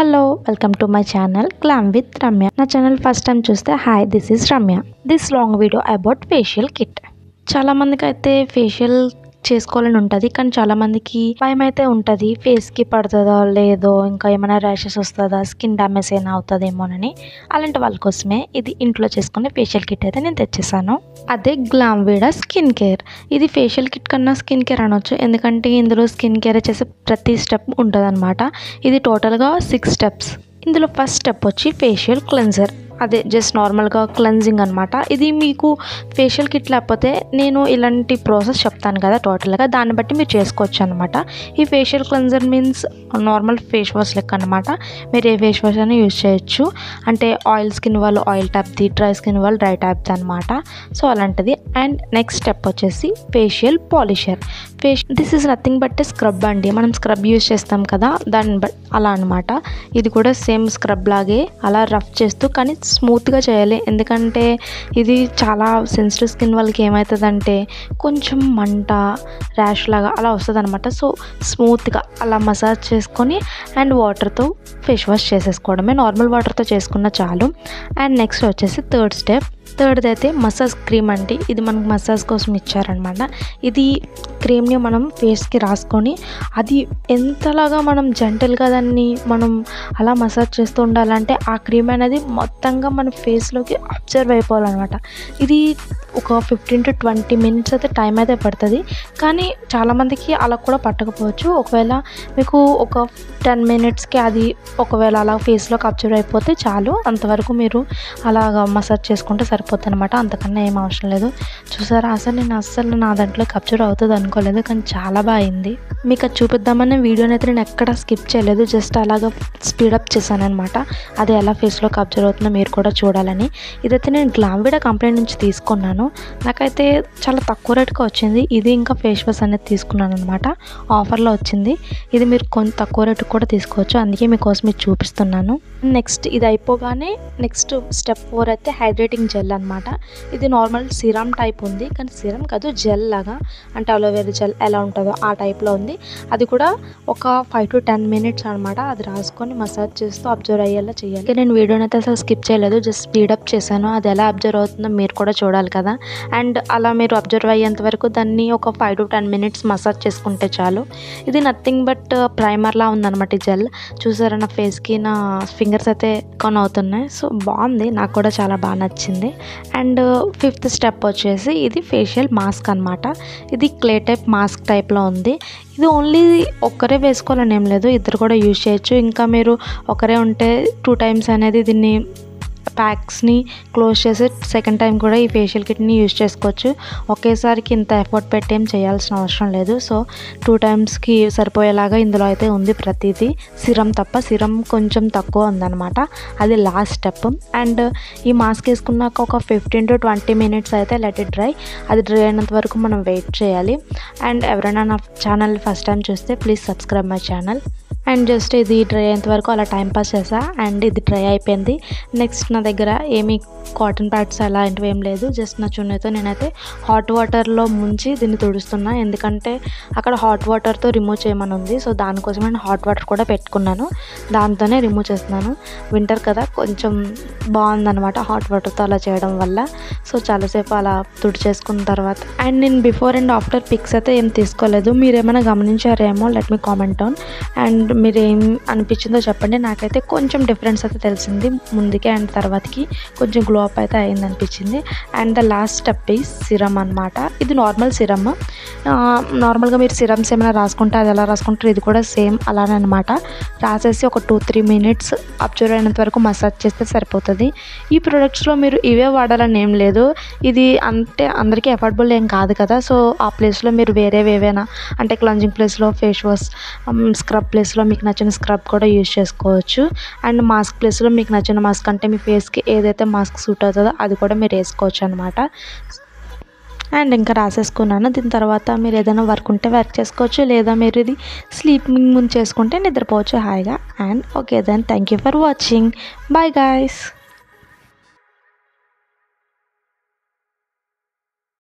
Hello, welcome to my channel Glam with Ramya. నా channel first time చూస్తే hi, this is Ramya. This long video about facial kit. చాలా మందికి అయితే facial చేసుకోవాలని ఉంటుంది, కానీ చాలా మందికి భయం అయితే ఉంటుంది. ఫేస్కి పడుతుందో లేదో, ఇంకా ఏమైనా ర్యాషెస్ వస్తుందా, స్కిన్ డ్యామేజ్ అయినా అవుతుందేమోనని. అలాంటి వాళ్ళ కోసమే ఇది ఇంట్లో చేసుకునే ఫేషియల్ కిట్ అయితే నేను తెచ్చేసాను. అదే గ్లామ్ వీడా స్కిన్ కేర్. ఇది ఫేషియల్ కిట్ కన్నా స్కిన్ కేర్ అనొచ్చు, ఎందుకంటే ఇందులో స్కిన్ కేర్ చేసే ప్రతి స్టెప్ ఉంటుంది అనమాట. ఇది టోటల్గా 6 స్టెప్స్. ఇందులో ఫస్ట్ స్టెప్ వచ్చి ఫేషియల్ క్లెన్జర్. అదే జస్ట్ నార్మల్గా క్లెన్జింగ్ అనమాట. ఇది మీకు ఫేషియల్ కిట్ లేకపోతే నేను ఇలాంటి ప్రాసెస్ చెప్తాను కదా టోటల్గా, దాన్ని బట్టి మీరు చేసుకోవచ్చు అనమాట. ఈ facial cleanser means normal face wash లెక్క అనమాట. మీరు ఏ ఫేస్ వాష్ అయినా యూజ్ చేయొచ్చు. అంటే ఆయిల్ స్కిన్ వాళ్ళు ఆయిల్ ట్యాప్ది, డ్రై స్కిన్ వాళ్ళు డ్రై ట్యాప్ది అనమాట. సో అలాంటిది. అండ్ నెక్స్ట్ స్టెప్ వచ్చేసి facial polisher. This is nothing but scrub అండి. మనం స్క్రబ్ యూజ్ చేస్తాం కదా, దాన్ని అలా అనమాట. ఇది కూడా సేమ్ స్క్రబ్ లాగే అలా రఫ్ చేస్తూ కానీ స్మూత్గా చేయాలి. ఎందుకంటే ఇది చాలా సెన్సిటివ్ స్కిన్ వాళ్ళకి ఏమవుతుందంటే కొంచెం మంట, ర్యాష్ లాగా అలా వస్తుంది అనమాట. సో స్మూత్గా అలా మసాజ్ చేసుకొని అండ్ వాటర్తో ఫేస్ వాష్ చేసేసుకోవడమే. నార్మల్ వాటర్తో చేసుకున్న చాలు. అండ్ నెక్స్ట్ వచ్చేసి థర్డ్ది అయితే మసాజ్ క్రీమ్ అండి. ఇది మనకు మసాజ్ కోసం ఇచ్చారనమాట. ఇది క్రీమ్ని మనం ఫేస్కి రాసుకొని అది ఎంతలాగా మనం జెంటల్గా దాన్ని మనం అలా మసాజ్ చేస్తూ ఉండాలంటే ఆ క్రీమ్ అనేది మొత్తంగా మన ఫేస్లోకి అబ్జర్వ్ అయిపోవాలన్నమాట. ఇది ఒక 15 to 20 minutes అయితే టైం అయితే పడుతుంది, కానీ చాలామందికి అలా కూడా పట్టకపోవచ్చు. ఒకవేళ మీకు ఒక 10 minutesకి అది ఒకవేళ అలా ఫేస్లోకి అబ్జర్వ్ అయిపోతే చాలు. అంతవరకు మీరు అలాగా మసాజ్ చేసుకుంటే సరిపోతుంది అనమాట. అంతకన్నా ఏం అవసరం లేదు. చూసారా, అసలు నా దాంట్లోకి అబ్జర్వ్ అవుతుంది అనుకోలేదు, కానీ చాలా బాగా అయింది. మీకు అది చూపిద్దామనే వీడియోని అయితే నేను ఎక్కడ స్కిప్ చేయలేదు, జస్ట్ అలాగా స్పీడప్ చేశాను అనమాట. అది ఎలా ఫేస్లోకి అబ్జర్వ్ అవుతుందో మీరు కూడా చూడాలని. ఇదైతే నేను గ్లామ్ వీడా కంపెనీ నుంచి తీసుకున్నాను. నాకైతే చాలా తక్కువ రేట్గా వచ్చింది. ఇది ఇంకా ఫేస్ వాష్ అనేది తీసుకున్నాను అనమాట, ఆఫర్లో వచ్చింది. ఇది మీరు కొంత తక్కువ రేటుకి కూడా తీసుకోవచ్చు, అందుకే మీకోసం ఇది చూపిస్తున్నాను. నెక్స్ట్ ఇది అయిపోగానే నెక్స్ట్ స్టెప్ 4 అయితే హైడ్రేటింగ్ జెల్ అనమాట. ఇది నార్మల్ సిరమ్ టైప్ ఉంది, కానీ సిరమ్ కాదు, జెల్ లాగా. అంటే అలోవెరా జెల్ ఎలా ఉంటుందో ఆ టైప్లో ఉంది. అది కూడా ఒక 5 to 10 minutes అనమాట. అది రాసుకొని మసాజ్ చేస్తూ అబ్జర్వ్ అయ్యేలా చేయాలి. నేను వీడియోని అయితే అసలు స్కిప్ చేయలేదు, జస్ట్ స్పీడప్ చేశాను. అది ఎలా అబ్జర్వ్ అవుతుందో మీరు కూడా చూడాలి కదా. అండ్ అలా మీరు అబ్జర్వ్ అయ్యేంత వరకు దాన్ని ఒక 5 to 10 minutes మసాజ్ చేసుకుంటే చాలు. ఇది నథింగ్ బట్ ప్రైమర్లా ఉందన్నమాట ఈ జెల్. చూసారా, నా ఫేస్కి నా ఫింగర్స్ అయితే కాన్ అవుతున్నాయి. సో బాగుంది, నాకు కూడా చాలా బాగా నచ్చింది. అండ్ 5th స్టెప్ వచ్చేసి ఇది ఫేషియల్ మాస్క్ అనమాట. ఇది క్లే టైప్ మాస్క్ టైప్లో ఉంది. ఇది ఓన్లీ ఒక్కరే వేసుకోవాలని ఏం లేదు, ఇద్దరు కూడా యూజ్ చేయొచ్చు. ఇంకా మీరు ఒకరే ఉంటే 2 times అనేది దీన్ని ప్యాక్స్ని క్లోజ్ చేసి సెకండ్ టైం కూడా ఈ ఫేషియల్ కిట్ని యూజ్ చేసుకోవచ్చు. ఒకేసారికి ఇంత ఎఫర్ట్ పెట్టి ఏం చేయాల్సిన అవసరం లేదు. సో 2 timesకి సరిపోయేలాగా ఇందులో అయితే ఉంది ప్రతిదీ, సిరమ్ తప్ప. సిరమ్ కొంచెం తక్కువ ఉందన్నమాట, అది లాస్ట్ స్టెప్. అండ్ ఈ మాస్క్ వేసుకున్నాక ఒక 15 to 20 minutes అయితే లెట్ ఇట్ డ్రై. అది డ్రై అయినంత వరకు మనం వెయిట్ చేయాలి. అండ్ ఎవరైనా నా ఛానల్ ఫస్ట్ టైం చూస్తే please subscribe my channel. And just ఇది డ్రై అయ్యేంత వరకు అలా టైం పాస్ చేసా. అండ్ ఇది డ్రై అయిపోయింది. నెక్స్ట్ నా దగ్గర ఏమీ కాటన్ ప్యాడ్స్ అలాంటివి ఏం లేదు, జస్ట్ నా చున్నీతో నేనైతే హాట్ వాటర్లో ముంచి దీన్ని తుడుస్తున్నా. ఎందుకంటే అక్కడ హాట్ వాటర్తో రిమూవ్ చేయమని ఉంది. సో దానికోసం నేను హాట్ వాటర్ కూడా పెట్టుకున్నాను, దాంతోనే రిమూవ్ చేస్తున్నాను. వింటర్ కదా, కొంచెం బాగుందన్నమాట హాట్ వాటర్తో అలా చేయడం వల్ల. సో చాలాసేపు అలా తుడిచేసుకున్న తర్వాత అండ్ నేను బిఫోర్ అండ్ ఆఫ్టర్ పిక్స్ అయితే ఏం తీసుకోలేదు. మీరు ఏమైనా గమనించారేమో, let me comment down. And మీరు ఏం అనిపించిందో చెప్పండి. నాకైతే కొంచెం డిఫరెన్స్ అయితే తెలిసింది ముందుకి అండ్ తర్వాతకి, కొంచెం గ్లో అప్ అయితే అయింది అనిపించింది. And the last step is serum అనమాట. ఇది నార్మల్ సిరమ్. నార్మల్గా మీరు సిరమ్స్ ఏమైనా రాసుకుంటే అది ఎలా రాసుకుంటారు, ఇది కూడా సేమ్ అలానే అనమాట. రాసేసి ఒక 2-3 minutes అబ్జర్వ్ అయినంత వరకు మసాజ్ చేస్తే సరిపోతుంది. ఈ ప్రొడక్ట్స్లో మీరు ఇవే వాడాలని ఏం లేదు, ఇది అంటే అందరికీ అఫోర్డబుల్ ఏం కాదు కదా. సో ఆ ప్లేస్లో మీరు వేరేవి ఏవైనా, అంటే క్లెన్జింగ్ ప్లేస్లో ఫేస్ వాష్, స్క్రబ్ ప్లేస్లో మీకు నచ్చిన స్క్రబ్ కూడా యూజ్ చేసుకోవచ్చు. అండ్ మాస్క్ ప్లేస్లో మీకు నచ్చిన మాస్క్, అంటే మీ ఫేస్కి ఏదైతే మాస్క్ సూట్ అవుతుందో అది కూడా మీరు వేసుకోవచ్చు అనమాట. అండ్ ఇంకా రాసేసుకున్నాను. దీని తర్వాత మీరు ఏదైనా వర్క్ ఉంటే వర్క్ చేసుకోవచ్చు, లేదా మీరు ఇది స్లీపింగ్ ముందు చేసుకుంటే నిద్రపోవచ్చు హాయిగా. And okay then, thank you for watching. Bye guys.